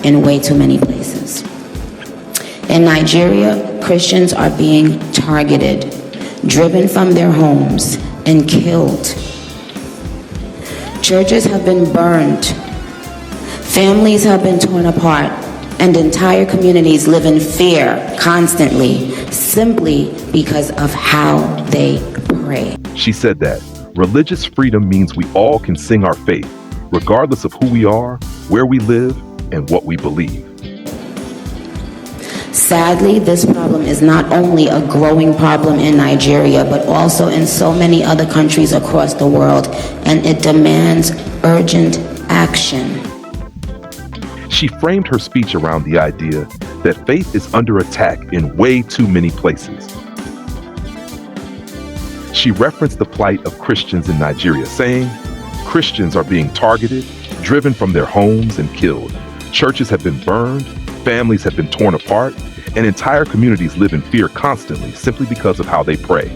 in way too many places. In Nigeria, Christians are being targeted, driven from their homes, and killed. Churches have been burned. Families have been torn apart, and entire communities live in fear constantly, simply because of how they pray. She said that religious freedom means we all can sing our faith, regardless of who we are, where we live, and what we believe. Sadly, this problem is not only a growing problem in Nigeria, but also in so many other countries across the world, and it demands urgent action. She framed her speech around the idea that faith is under attack in way too many places. She referenced the plight of Christians in Nigeria, saying, "Christians are being targeted, driven from their homes, and killed. Churches have been burned, families have been torn apart, and entire communities live in fear constantly simply because of how they pray."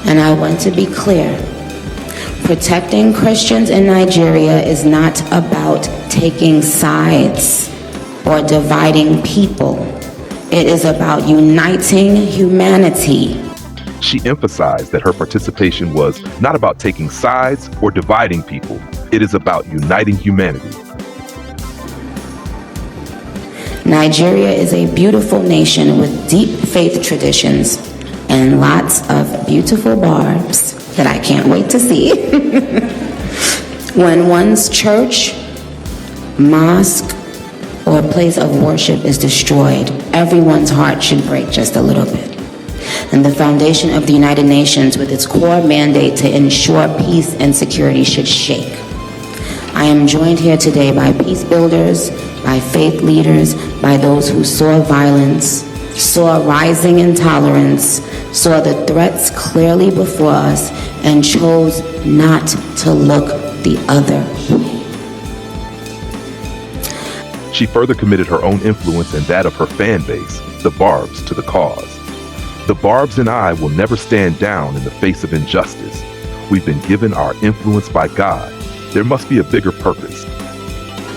And I want to be clear. Protecting Christians in Nigeria is not about taking sides or dividing people. It is about uniting humanity. She emphasized that her participation was not about taking sides or dividing people. It is about uniting humanity. Nigeria is a beautiful nation with deep faith traditions and lots of beautiful barbs that I can't wait to see. When one's church, mosque, or place of worship is destroyed, everyone's heart should break just a little bit. And the foundation of the United Nations, with its core mandate to ensure peace and security, should shake. I am joined here today by peace builders, by faith leaders, by those who saw violence, saw rising intolerance, saw the threats clearly before us, and chose not to look the other way. She further committed her own influence and that of her fan base, the Barbs, to the cause. The Barbs and I will never stand down in the face of injustice. We've been given our influence by God. There must be a bigger purpose.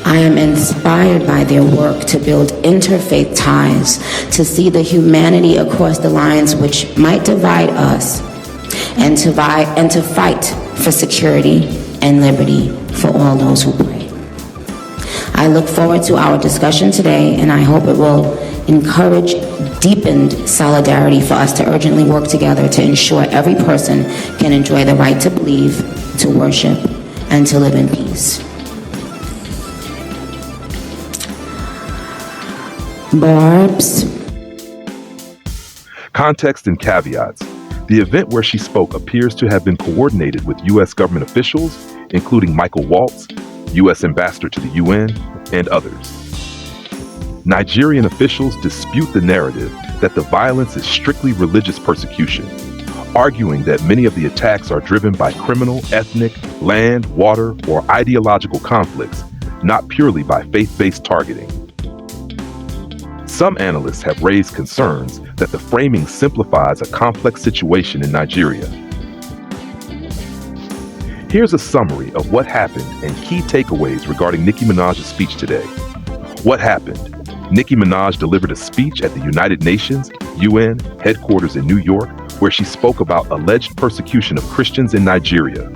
I am inspired by their work to build interfaith ties, to see the humanity across the lines which might divide us, and to fight for security and liberty for all those who pray. I look forward to our discussion today, and I hope it will encourage deepened solidarity for us to urgently work together to ensure every person can enjoy the right to believe, to worship, and to live in peace. Barbs. Context and caveats. The event where she spoke appears to have been coordinated with U.S. government officials, including Michael Waltz, U.S. Ambassador to the UN, and others. Nigerian officials dispute the narrative that the violence is strictly religious persecution, arguing that many of the attacks are driven by criminal, ethnic, land, water, or ideological conflicts, not purely by faith-based targeting. Some analysts have raised concerns that the framing simplifies a complex situation in Nigeria. Here's a summary of what happened and key takeaways regarding Nicki Minaj's speech today. What happened? Nicki Minaj delivered a speech at the United Nations, UN, headquarters in New York, where she spoke about alleged persecution of Christians in Nigeria.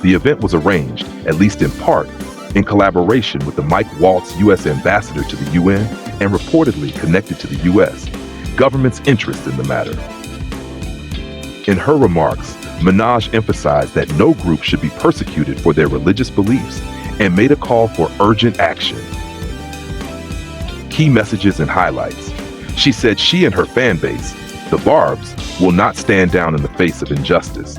The event was arranged, at least in part, in collaboration with the Mike Waltz U.S. Ambassador to the UN and reportedly connected to the U.S. government's interest in the matter. In her remarks, Minaj emphasized that no group should be persecuted for their religious beliefs and made a call for urgent action. Key messages and highlights. She said she and her fan base, the Barbs, will not stand down in the face of injustice.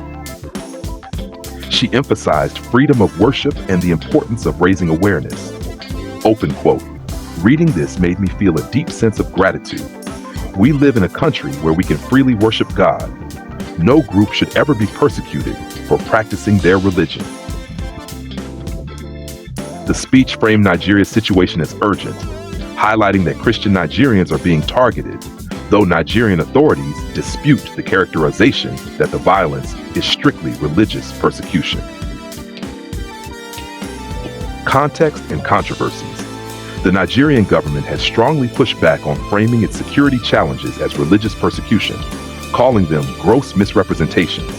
She emphasized freedom of worship and the importance of raising awareness. Open quote. Reading this made me feel a deep sense of gratitude. We live in a country where we can freely worship God. No group should ever be persecuted for practicing their religion. The speech framed Nigeria's situation as urgent, highlighting that Christian Nigerians are being targeted, though Nigerian authorities dispute the characterization that the violence is strictly religious persecution. Context and controversies. The Nigerian government has strongly pushed back on framing its security challenges as religious persecution, calling them gross misrepresentations.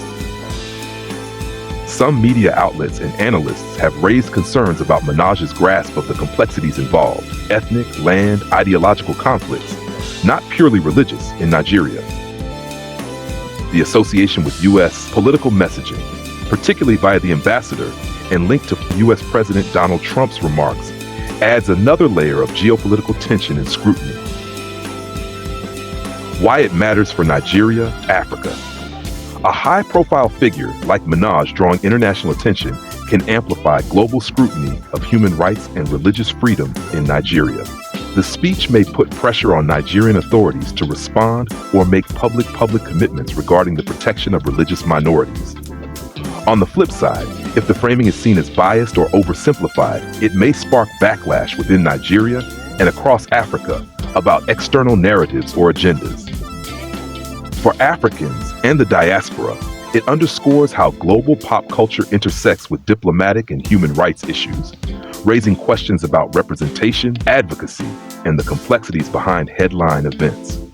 Some media outlets and analysts have raised concerns about Minaj's grasp of the complexities involved, ethnic, land, ideological conflicts, not purely religious, in Nigeria. The association with U.S. political messaging, particularly via the ambassador and linked to U.S. President Donald Trump's remarks, adds another layer of geopolitical tension and scrutiny. Why it matters for Nigeria, Africa. A high-profile figure like Minaj drawing international attention can amplify global scrutiny of human rights and religious freedom in Nigeria. The speech may put pressure on Nigerian authorities to respond or make public commitments regarding the protection of religious minorities. On the flip side, if the framing is seen as biased or oversimplified, it may spark backlash within Nigeria and across Africa about external narratives or agendas. For Africans and the diaspora, it underscores how global pop culture intersects with diplomatic and human rights issues, raising questions about representation, advocacy, and the complexities behind headline events.